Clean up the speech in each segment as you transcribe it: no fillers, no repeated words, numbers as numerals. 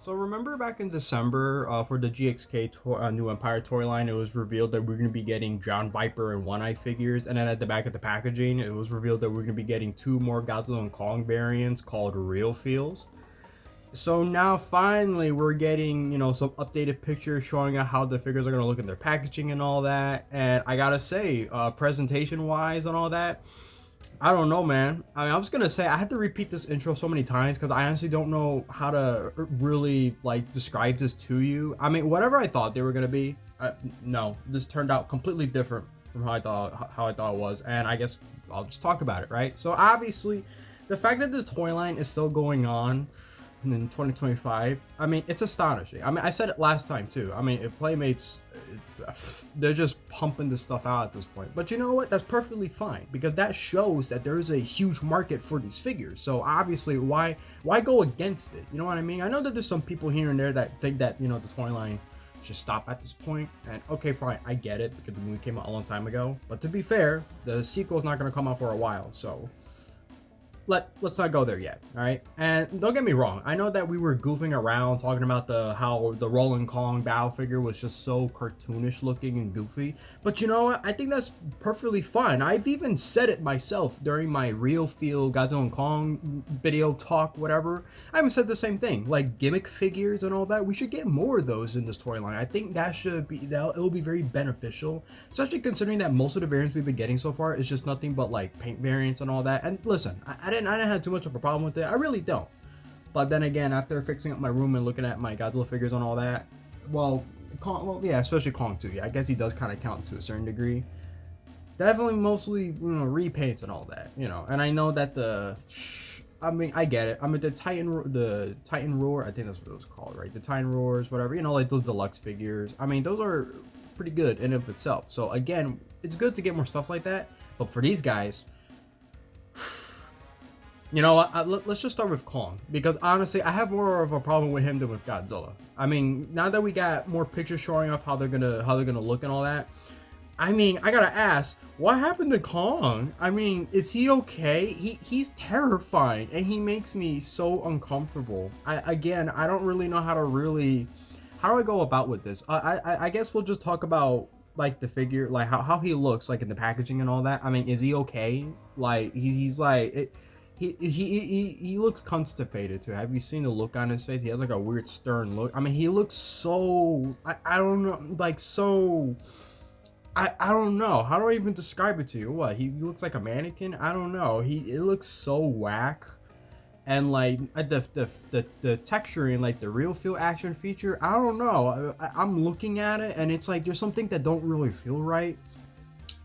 So remember back in December for the New Empire toy line, it was revealed that we're going to be getting Drowned Viper and One Eye figures, and then at the back of the packaging, it was revealed that we're going to be getting two more Godzilla and Kong variants called Real Feels. So now finally we're getting, some updated pictures showing how the figures are going to look in their packaging and all that. And I gotta say, presentation wise and all that, I don't know, man. I mean, I was gonna say I had to repeat this intro so many times because I honestly don't know how to really like describe this to you. I mean, whatever I thought they were gonna be, no, this turned out completely different from how I thought it was, and I guess I'll just talk about it, right? So obviously, the fact that this toy line is still going on in 2025, I mean, it's astonishing. I mean, I said it last time too. I mean, if Playmates, they're just pumping this stuff out at this point. But you know what? That's perfectly fine because that shows that there is a huge market for these figures. So obviously, why go against it? You know what I mean? I know that there's some people here and there that think that the toy line should stop at this point. And okay, fine, I get it because the movie came out a long time ago. But to be fair, the sequel is not going to come out for a while, so let's not go there yet, all right? And don't get me wrong, I know that we were goofing around talking about how the Roland Kong battle figure was just so cartoonish looking and goofy, but you know what? I think that's perfectly fine. I've even said it myself during my Real Feel Godzilla and Kong video talk, whatever. I even said the same thing, like gimmick figures and all that. We should get more of those in this toy line. I think it'll be very beneficial, especially considering that most of the variants we've been getting so far is just nothing but like paint variants and all that. And listen, I didn't have too much of a problem with it. I really don't. But then again, after fixing up my room and looking at my Godzilla figures and all that, yeah, especially Kong too. Yeah, I guess he does kind of count to a certain degree. Definitely, mostly, repaints and all that, And I know that I mean, I get it. I mean, the Titan Roar, I think that's what it was called, right? The Titan Roars, whatever, like those deluxe figures. I mean, those are pretty good in of itself. So again, it's good to get more stuff like that. But for these guys, you know what? Let's just start with Kong because honestly, I have more of a problem with him than with Godzilla. I mean, now that we got more pictures showing off how they're gonna look and all that, I mean, I gotta ask, what happened to Kong? I mean, is he okay? He's terrifying and he makes me so uncomfortable. I don't really know how do I go about with this? I guess we'll just talk about like the figure, like how he looks like in the packaging and all that. I mean, is he okay? Like he's like it. He looks constipated too. Have you seen the look on his face? He has like a weird stern look. I mean, he looks so I don't know, like so I don't know. How do I even describe it to you? What? He looks like a mannequin? I don't know. It looks so whack. And like the texture and like the Real Feel action feature, I don't know. I'm looking at it and it's like there's something that don't really feel right.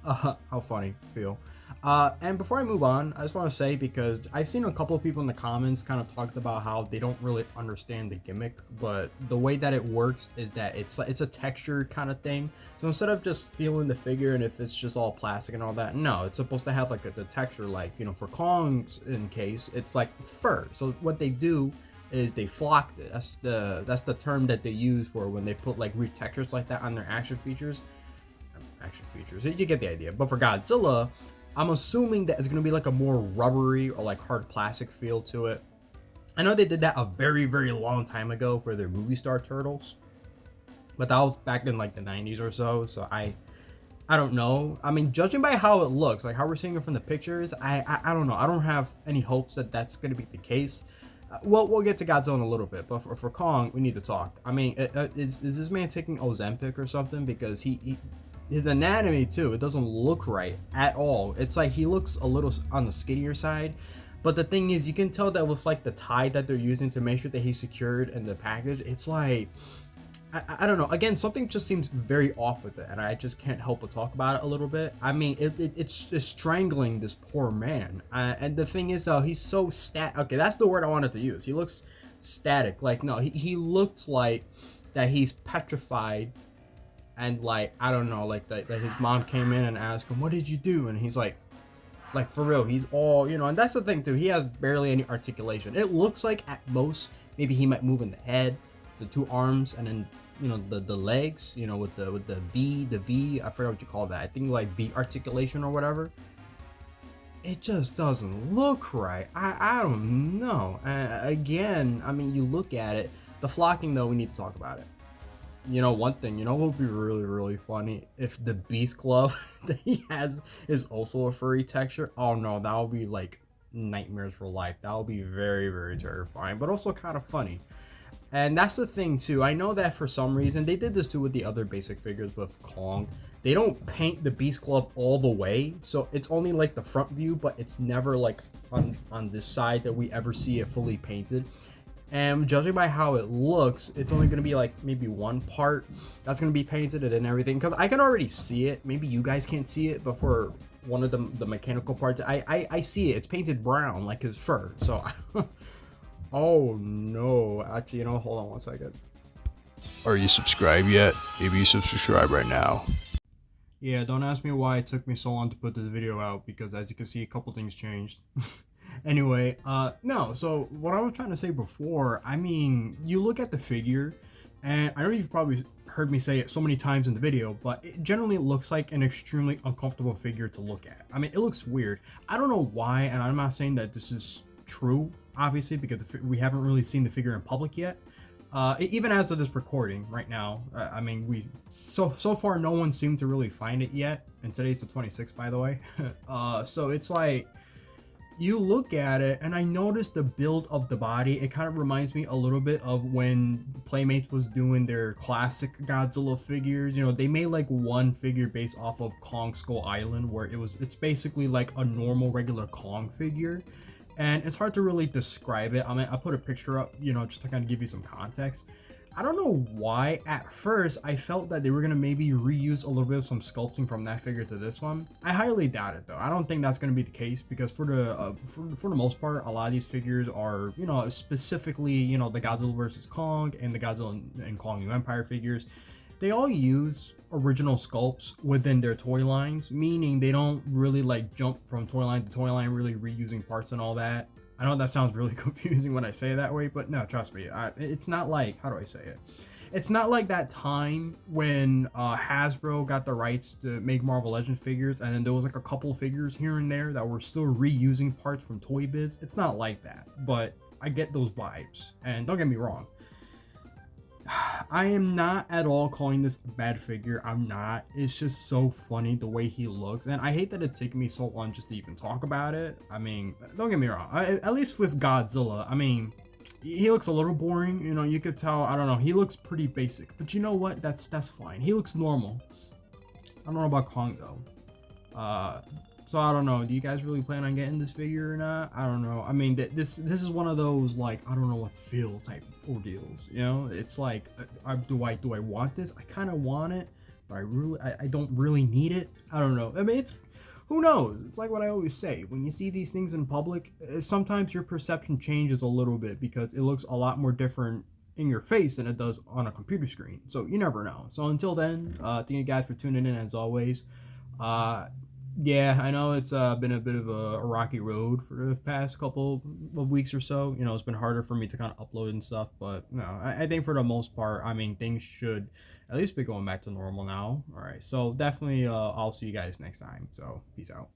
How funny feel. And before I move on, I just want to say, because I've seen a couple of people in the comments kind of talked about how they don't really understand the gimmick, but the way that it works is that it's a texture kind of thing. So instead of just feeling the figure and if it's just all plastic and all that, no, it's supposed to have like the texture, like, for Kong's in case, it's like fur. So what they do is they flocked it. That's the term that they use for when they put like weird textures like that on their action features. You get the idea. But for Godzilla, I'm assuming that it's going to be like a more rubbery or like hard plastic feel to it. I know they did that a very, very long time ago for their Movie Star Turtles, but that was back in like the 90s or so. So I don't know. I mean, judging by how it looks, like how we're seeing it from the pictures, I don't know. I don't have any hopes that that's going to be the case. Well, we'll get to Godzilla in a little bit, but for Kong, we need to talk. I mean, is this man taking Ozempic or something? Because his anatomy too, it doesn't look right at all. It's like he looks a little on the skinnier side, but the thing is, you can tell that with like the tie that they're using to make sure that he's secured in the package, it's like I don't know. Again, something just seems very off with it, and I just can't help but talk about it a little bit. I mean, it's strangling this poor man, and the thing is though, he's so okay, that's the word I wanted to use. He looks static. Like, no, he looks like that he's petrified. And like, I don't know, like that his mom came in and asked him, what did you do? And he's like for real, he's all, and that's the thing too, he has barely any articulation. It looks like at most, maybe he might move in the head, the two arms, and then, the legs, with the V, I forgot what you call that. I think like V articulation or whatever. It just doesn't look right. I don't know. Again, I mean, you look at it, The flocking though, we need to talk about it. You know, one thing, you know what would be really, really funny? If the beast glove that he has is also a furry texture. Oh no, that would be like nightmares for life. That would be very, very terrifying, but also kind of funny. And that's the thing too. I know that for some reason they did this too with the other basic figures with Kong. They don't paint the beast glove all the way, so it's only like the front view, but it's never like on this side that we ever see it fully painted. And judging by how it looks, it's only going to be like maybe one part that's going to be painted and everything. Because I can already see it. Maybe you guys can't see it, but for one of the mechanical parts, I see it. It's painted brown like his fur. So, oh no. Actually, you know, hold on one second. Are you subscribed yet? Maybe you should subscribe right now. Yeah, don't ask me why it took me so long to put this video out, because as you can see, a couple things changed. Anyway, no, so what I was trying to say before, I mean, you look at the figure, and I know you've probably heard me say it so many times in the video, but it generally looks like an extremely uncomfortable figure to look at. I mean, it looks weird. I don't know why, and I'm not saying that this is true, obviously, because we haven't really seen the figure in public yet. Even as of this recording right now, I mean, so far no one seemed to really find it yet, and today's the 26th, by the way. So it's like, you look at it and I noticed the build of the body. It kind of reminds me a little bit of when Playmates was doing their classic Godzilla figures. You know, they made like one figure based off of Kong Skull Island, where it's basically like a normal regular Kong figure. And it's hard to really describe it. I mean, I put a picture up, you know, just to kind of give you some context. I don't know why at first I felt that they were going to maybe reuse a little bit of some sculpting from that figure to this one. I highly doubt it though. I don't think that's going to be the case, because for the most part, a lot of these figures are, you know, specifically, you know, the Godzilla vs. Kong and the Godzilla and Kong New Empire figures. They all use original sculpts within their toy lines, meaning they don't really like jump from toy line to toy line, really reusing parts and all that. I know that sounds really confusing when I say it that way, but no, trust me, it's not like, how do I say it? It's not like that time when Hasbro got the rights to make Marvel Legends figures, and then there was like a couple figures here and there that were still reusing parts from Toy Biz. It's not like that, but I get those vibes. And don't get me wrong, I am not at all calling this a bad figure. I'm not. It's just so funny the way he looks, and I hate that it took me so long just to even talk about it. I mean, don't get me wrong. At least with Godzilla, I mean, he looks a little boring. You know, you could tell. I don't know. He looks pretty basic, but you know what? That's fine. He looks normal. I don't know about Kong though. So I don't know. Do you guys really plan on getting this figure or not? I don't know. I mean, this is one of those like I don't know what to feel type ordeals. You know, it's like, do I want this? I kind of want it, but I don't really need it. I don't know. I mean, who knows? It's like what I always say. When you see these things in public, sometimes your perception changes a little bit because it looks a lot more different in your face than it does on a computer screen. So you never know. So until then, thank you guys for tuning in as always. Yeah, I know it's been a bit of a rocky road for the past couple of weeks or so. You know, it's been harder for me to kind of upload and stuff, but no, I think for the most part, I mean, things should at least be going back to normal now. All right, so definitely, I'll see you guys next time. So peace out.